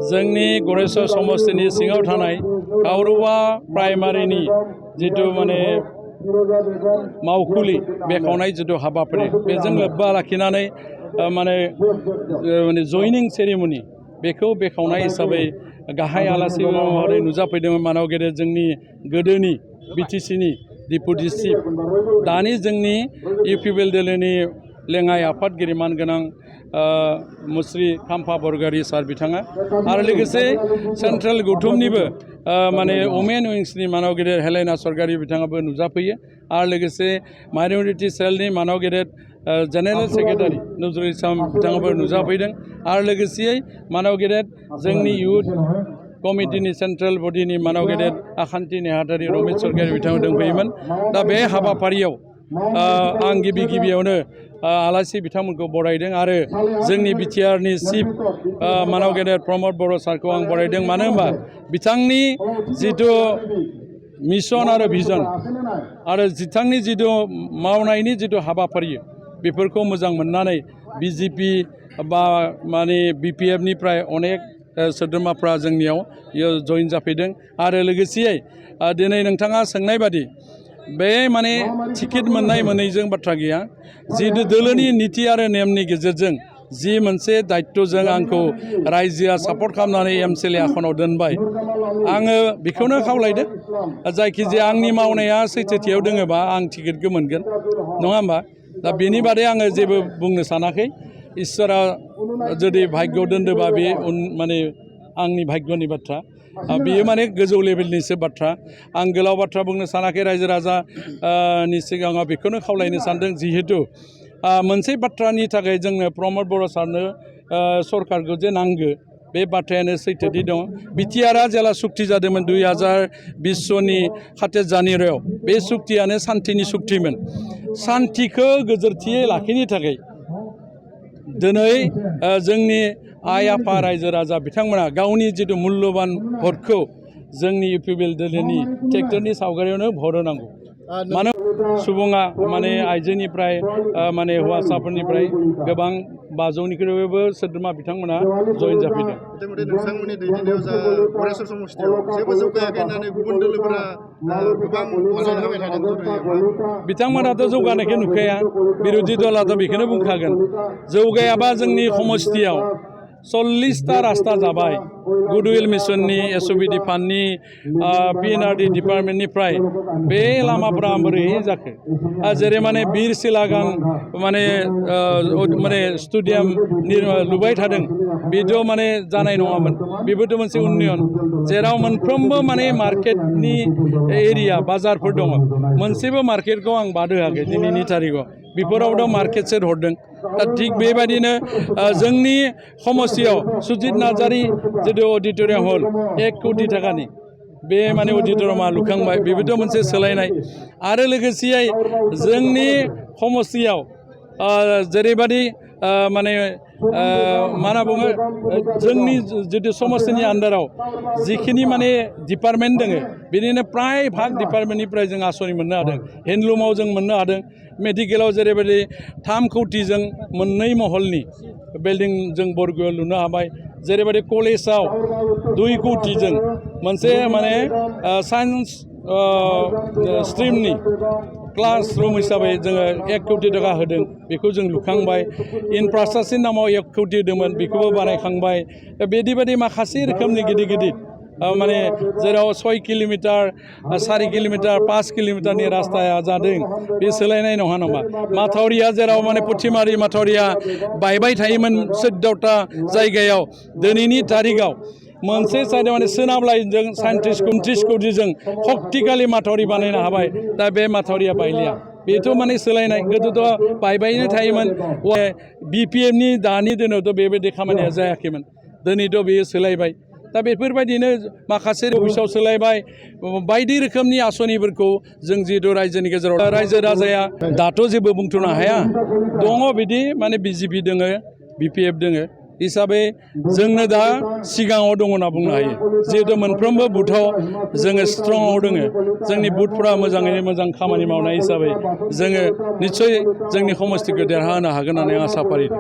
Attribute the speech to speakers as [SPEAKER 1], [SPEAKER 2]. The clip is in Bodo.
[SPEAKER 1] जोंनि गरेस्वर समष्टिनि सिङाव थानाय कावरुवा प्राइमारिनि जितु माने मावखुलि बेखेवनाय जितु हाबाफारि बेजों लोब्बा लाखिनानै माने जयनिं सेरेमनि बेखौ बेखेवनाय हिसाबै गाहाय आलासि महरै नुजाफैदोंमोन मानव गेदेर जोंनि गोदोनि बिटिसिनि डिपुटि चिफ दानि जोंनि इउपिपिएल दोलोनि लेङाइ आफादगिरि मानगोनां मुस्रि खाम्फा बरगयारी सार बिथाङा आरो लोगोसे सेन्ट्रेल गौथुमनिबो माने वमेन उइंसनि मानव गेदेर हेलेना सरगारी बिथाङाबो नुजाफैयो आरो लोगोसे माइनरिटि सेलनि मानव गेदेर जेनेरेल सेक्रेटारि नजरुल इस्लाम बिथाङाबो नुजाफैदों आरो लोगोसेयै मानव गेदेर जोंनि इउथ कमिटिनि सेन्ट्रेल बडिनि मानव गेदेर आखान्थि नेहाथारि रमेश सरगारी बिथाङा दंफैयोमोन। दा बे हाबाफारियाव आं गिबियावनो आलासि बिथांमोनखौ बरायदों आरो जोंनि बिटिआरनि चिफ मानव गेदेर प्रमद बर' सारखौ आं बरायदों। मानो होनबा बिथांनि जितु मिशन आरो भिजन आरो बिथांनि जितु मावनायनि जितु हाबाफारि बेफोरखौ मोजां मोननानै बिजेपि बा माने बिपिएफनिफ्राय अनेक सोद्रोमाफ्रा जोंनियाव जइन जाफैदों आरो लोगोसेयै दिनै नोंथाङा सोंनाय बादि बे माने टिकेट मोननाय मोनैजों बाथ्रा गैया। जितु दोलोनि नीति आरो नेमनि गेजेरजों जि मोनसे दायित्वजों आंखौ रायजोआ सापर्ट खालामनानै एमसिएलए आखनाव दोनबाय आङो बेखौनो खावलायदों जायखिजाया आंनि मावनाया सैथोथियाव दोङोबा आं टिकेटखौ मोनगोन नङा होमबा। दा बेनि बादै आङो जेबो बुंनो सानाखै। इसोरा जुदि भाग्यआव दोनदोबा बे माने आंनि भाग्यनि बाथ्रा बेयो माने गोजौ लेभेलनिसो बाथ्रा। आं गोलाव बाथ्रा बुंनो सानाखै। रायजो राजानि सिगाङाव बेखौनो खावलायनो सानदों जिहेतु मोनसे बाथ्रानि थाखाय जोंनो प्रमद बर' सारनो सरकारखौ जे नांगौ बे बाथ्रायानो सैथोथि दं। बिटिआरआ जेला सुक्ति जादोंमोन 2020 27 जानुवारियाव बे सुक्तियानो सान्थिनि सुक्तिमोन। सान्थिखौ गोजोरथियै लाखिनो थाखाय दिनै जोंनि आइ आफा रायजो राजा बिथांमोना गावनि जितु मुल्यबान भटखौ जोंनि इउपिपिएल दोलोनि ट्रेक्टरनि सावगारियावनो भट होनांगौ। मानो सुबुङा माने आइजोनिफ्राय माने हौवासाफोरनिफ्राय गोबां 500निख्रुइबो सोद्रोमा बिथांमोना जइन जाफैदों।
[SPEAKER 2] नोंथांमोननि दैदेननायाव जा गरेस्वर समष्टियाव जेबो जौगायाखै होननानै गुबुन दोलोफोरा गोबां फोसावना होबाय थादों।
[SPEAKER 1] बिथांमोनाथ' जौगानायखौ नुखाया। बिरोधि दलाथ' बेखौनो बुंखागोन। जौगायाबा जोंनि समष्टियाव 40टा रास्ता जाबाय। गुडउइल मिशननि एसअबिडि फान्डनि पिएनआरडि डिपार्टमेन्टनिफ्राय बे लामाफोरा बोरैहाय जाखो जेरै माने बिर सिलागां माने स्टेडियाम लुबाय थादों बेथ' माने जानाय नङामोन। बेबोथ' मोनसे उन्नयन जेराव मोनफ्रोमबो माने मार्केटनि एरिया बाजारफोर दङ। मोनसेबो मार्केटखौ आं बाद होआखै दिनैनि थारिखआव बेफोरावथ' मार्केट सेट हरदों। दा थिग बेबायदिनो जोंनि समष्टियाव सुजित नार्जारी जितु अडिट'रियाम हल 1 कोटि थाखानि बे माने अडिट'रियामा लुखांबाय बेबोथ' मोनसे सोलायनाय। आरो लोगोसेयै जोंनि समष्टियाव जेरैबायदि माने मा होनना बुङो जोंनि जितु समष्टिनि आन्दाराव जिखिनि माने डिपार्टमेन्ट दङ बिदिनो प्राय भाग डिपार्टमेन्टनिफ्राय जों आसनि मोननो हादों। हेन्डलुमाव जों मोननो हादों। मेडिकेलाव जेरैबायदि 3 कोटिजों 2 महलनि बिल्डिं जों बरगयाव लुनो हाबाय। जेरैबायदि कलेजाव 2 कोटिजों मोनसे माने साइन्स स्ट्रिमनि क्लास रुम हिसाबै जोङो 1 कोटि थाखा होदों बेखौ जों लुखांबाय। इनफ्रास्ट्राक्चारनि नामाव 1 कोटि होदोंमोन बेखौबो बानायखांबाय। बेबायदि माखासे रोखोमनि गिदिर माने जेराव 6 किल'मिटार 4 किल'मिटार 5 किल'मिटारनि रास्ताया जादों बे सोलायनाय नङा नामा। माथावरिया जेराव माने पुथिमारि माथावरिया बायबाय थायोमोन 14टा जायगायाव दिनैनि थारिखआव मोनसे साइडआव माने सोनाब लाइनजों 37 कोटिजों शक्तिखालि माथावरि बानायनो हाबाय। दा बे माथावरिया बायलिया बेथ' माने सोलायनाय। गोदोथ' बायबायनो थायोमोन। बिपिएफनि दानि दिनावथ' बेबायदि खामानिया जायाखैमोन। दिनैथ' बेयो सोलायबाय। दा बेफोरबायदिनो माखासे अफिसाव सोलायबाय बायदि रोखोमनि आसनिफोरखौ जों जिहेतु रायजोनि गेजेराव रायजो राजाया दाथ' जेबो बुंथ'नो हाया। दङ बिदि माने बिजेपि दोङो बिपिएफ दोङो हिसाबै जोंनो दा सिगाङाव दङ होनना बुंनो हायो। जिहेतु मोनफ्रोमबो बुथाव जोङो स्ट्रंआव दोङो। जोंनि बुथफोरा मोजाङैनो मोजां खामानि मावनाय हिसाबै जोङो निस्सय जोंनि समष्टिखौ देरहाहोनो हागोन होननानै आं आसा फारिदों।